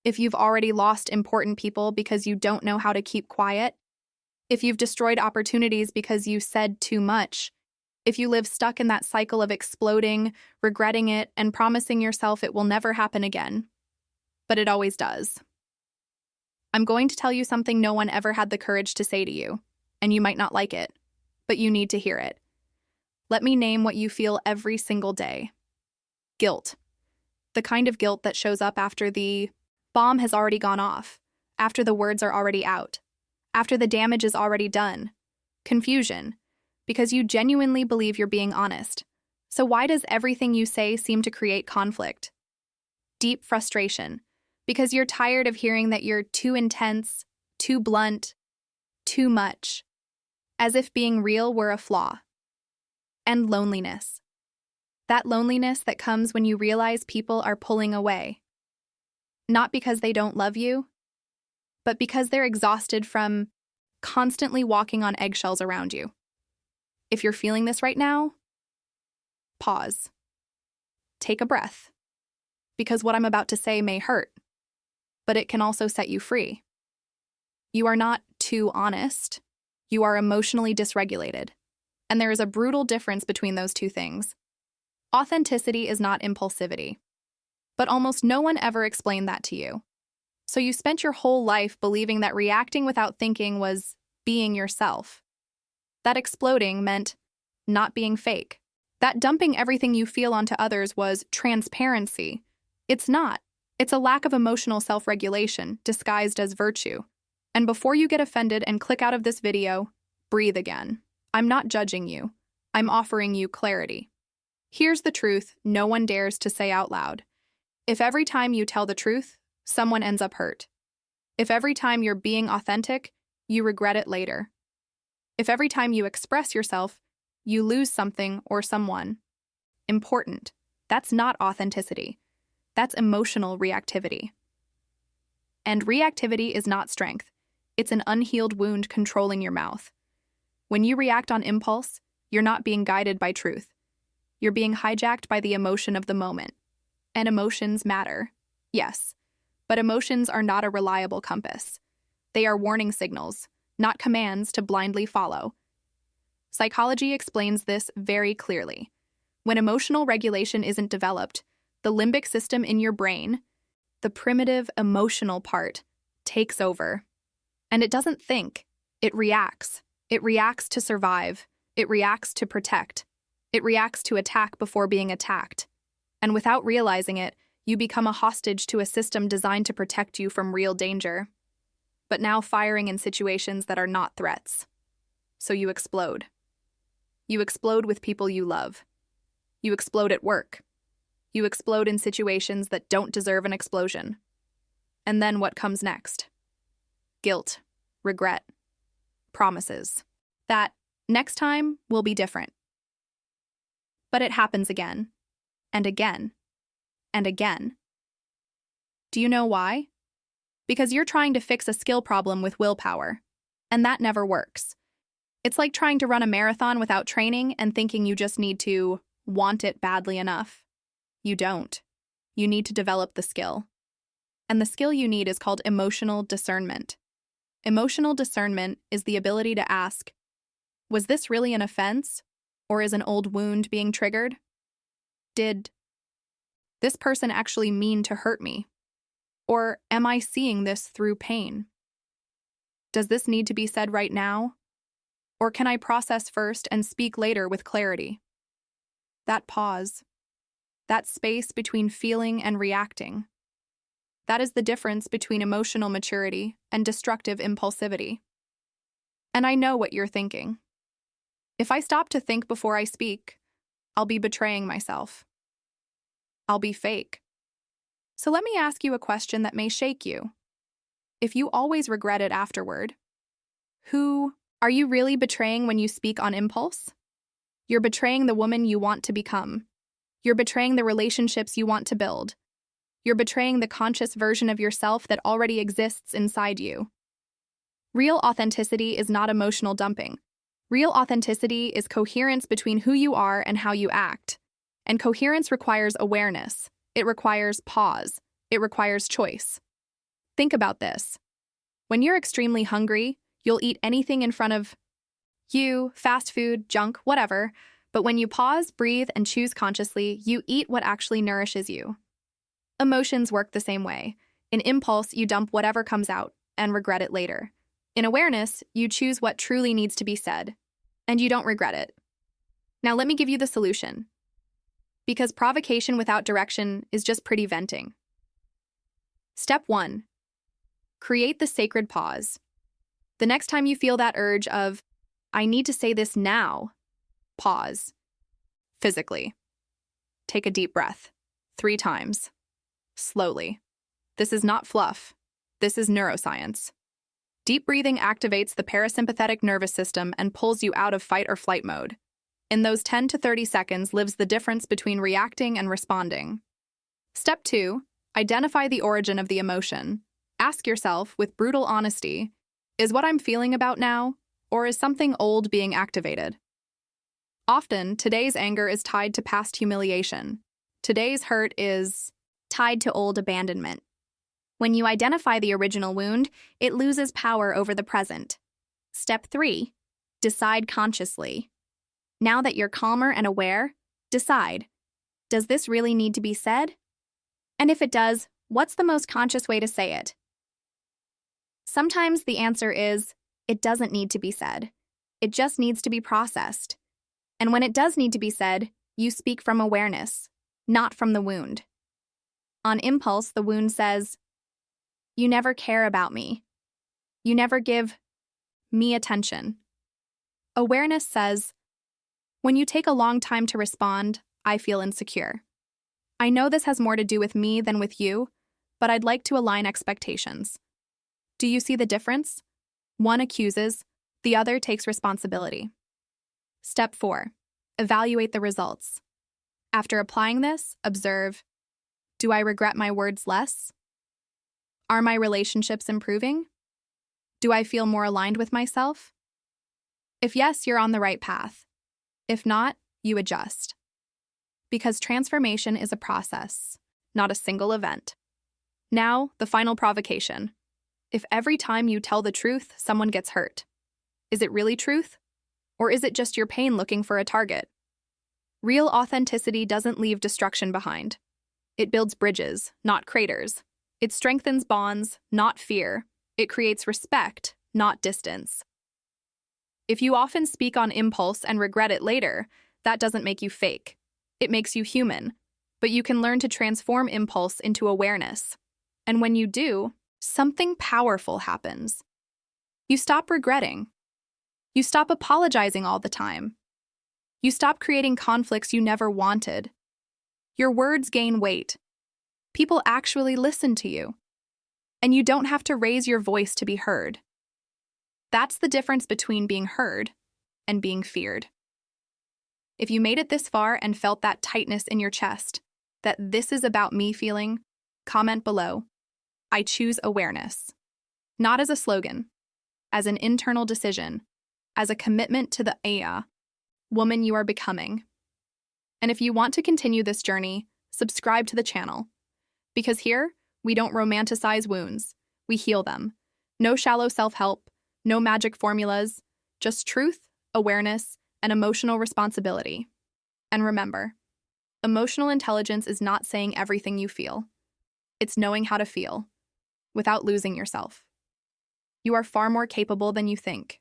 if you've already lost important people because you don't know how to keep quiet, if you've destroyed opportunities because you said too much, if you live stuck in that cycle of exploding, regretting it, and promising yourself it will never happen again. But it always does. I'm going to tell you something no one ever had the courage to say to you, and you might not like it, but you need to hear it. Let me name what you feel every single day. Guilt. The kind of guilt that shows up after the bomb has already gone off, after the words are already out, after the damage is already done. Confusion, because you genuinely believe you're being honest. So why does everything you say seem to create conflict? Deep frustration, because you're tired of hearing that you're too intense, too blunt, too much, as if being real were a flaw. And loneliness. That loneliness that comes when you realize people are pulling away. Not because they don't love you, but because they're exhausted from constantly walking on eggshells around you. If you're feeling this right now, pause. Take a breath. Because what I'm about to say may hurt, but it can also set you free. You are not too honest. You are emotionally dysregulated. And there is a brutal difference between those two things. Authenticity is not impulsivity. But almost no one ever explained that to you. So you spent your whole life believing that reacting without thinking was being yourself. That exploding meant not being fake. That dumping everything you feel onto others was transparency. It's not. It's a lack of emotional self-regulation disguised as virtue. And before you get offended and click out of this video, breathe again. I'm not judging you. I'm offering you clarity. Here's the truth no one dares to say out loud. If every time you tell the truth, someone ends up hurt. If every time you're being authentic, you regret it later. If every time you express yourself, you lose something or someone important, that's not authenticity. That's emotional reactivity. And reactivity is not strength. It's an unhealed wound controlling your mouth. When you react on impulse, you're not being guided by truth. You're being hijacked by the emotion of the moment. And emotions matter, yes, but emotions are not a reliable compass. They are warning signals, not commands to blindly follow. Psychology explains this very clearly. When emotional regulation isn't developed, the limbic system in your brain, the primitive emotional part, takes over. And it doesn't think, it reacts. It reacts to survive. It reacts to protect. It reacts to attack before being attacked. And without realizing it, you become a hostage to a system designed to protect you from real danger, but now firing in situations that are not threats. So you explode. You explode with people you love. You explode at work. You explode in situations that don't deserve an explosion. And then what comes next? Guilt, regret, promises that next time will be different. But it happens again, and again, and again. Do you know why? Because you're trying to fix a skill problem with willpower, and that never works. It's like trying to run a marathon without training and thinking you just need to want it badly enough. You don't. You need to develop the skill. And the skill you need is called emotional discernment. Emotional discernment is the ability to ask, was this really an offense, or is an old wound being triggered? Did this person actually mean to hurt me? Or am I seeing this through pain? Does this need to be said right now? Or can I process first and speak later with clarity? That pause, that space between feeling and reacting, that is the difference between emotional maturity and destructive impulsivity. And I know what you're thinking. If I stop to think before I speak, I'll be betraying myself. I'll be fake. So let me ask you a question that may shake you. If you always regret it afterward, who are you really betraying when you speak on impulse? You're betraying the woman you want to become. You're betraying the relationships you want to build. You're betraying the conscious version of yourself that already exists inside you. Real authenticity is not emotional dumping. Real authenticity is coherence between who you are and how you act. And coherence requires awareness. It requires pause. It requires choice. Think about this. When you're extremely hungry, you'll eat anything in front of you, fast food, junk, whatever. But when you pause, breathe, and choose consciously, you eat what actually nourishes you. Emotions work the same way. In impulse, you dump whatever comes out and regret it later. In awareness, you choose what truly needs to be said, and you don't regret it. Now let me give you the solution. Because provocation without direction is just pretty venting. Step 1. Create the sacred pause. The next time you feel that urge of, I need to say this now, pause. Physically. Take a deep breath. 3 times. Slowly. This is not fluff. This is neuroscience. Deep breathing activates the parasympathetic nervous system and pulls you out of fight or flight mode. In those 10 to 30 seconds lives the difference between reacting and responding. Step 2. Identify the origin of the emotion. Ask yourself, with brutal honesty, is what I'm feeling about now, or is something old being activated? Often, today's anger is tied to past humiliation. Today's hurt is tied to old abandonment. When you identify the original wound, it loses power over the present. Step 3. Decide consciously. Now that you're calmer and aware, decide, does this really need to be said? And if it does, what's the most conscious way to say it? Sometimes the answer is, it doesn't need to be said. It just needs to be processed. And when it does need to be said, you speak from awareness, not from the wound. On impulse, the wound says, you never care about me. You never give me attention. Awareness says, when you take a long time to respond, I feel insecure. I know this has more to do with me than with you, but I'd like to align expectations. Do you see the difference? One accuses, the other takes responsibility. Step 4. Evaluate the results. After applying this, observe, do I regret my words less? Are my relationships improving? Do I feel more aligned with myself? If yes, you're on the right path. If not, you adjust. Because transformation is a process, not a single event. Now, the final provocation. If every time you tell the truth, someone gets hurt, is it really truth? Or is it just your pain looking for a target? Real authenticity doesn't leave destruction behind. It builds bridges, not craters. It strengthens bonds, not fear. It creates respect, not distance. If you often speak on impulse and regret it later, that doesn't make you fake. It makes you human. But you can learn to transform impulse into awareness. And when you do, something powerful happens. You stop regretting. You stop apologizing all the time. You stop creating conflicts you never wanted. Your words gain weight. People actually listen to you. And you don't have to raise your voice to be heard. That's the difference between being heard and being feared. If you made it this far and felt that tightness in your chest, that this is about me feeling, comment below. I choose awareness. Not as a slogan, as an internal decision, as a commitment to the woman you are becoming. And if you want to continue this journey, subscribe to the channel. Because here, we don't romanticize wounds, we heal them. No shallow self-help, no magic formulas, just truth, awareness, and emotional responsibility. And remember, emotional intelligence is not saying everything you feel. It's knowing how to feel, without losing yourself. You are far more capable than you think.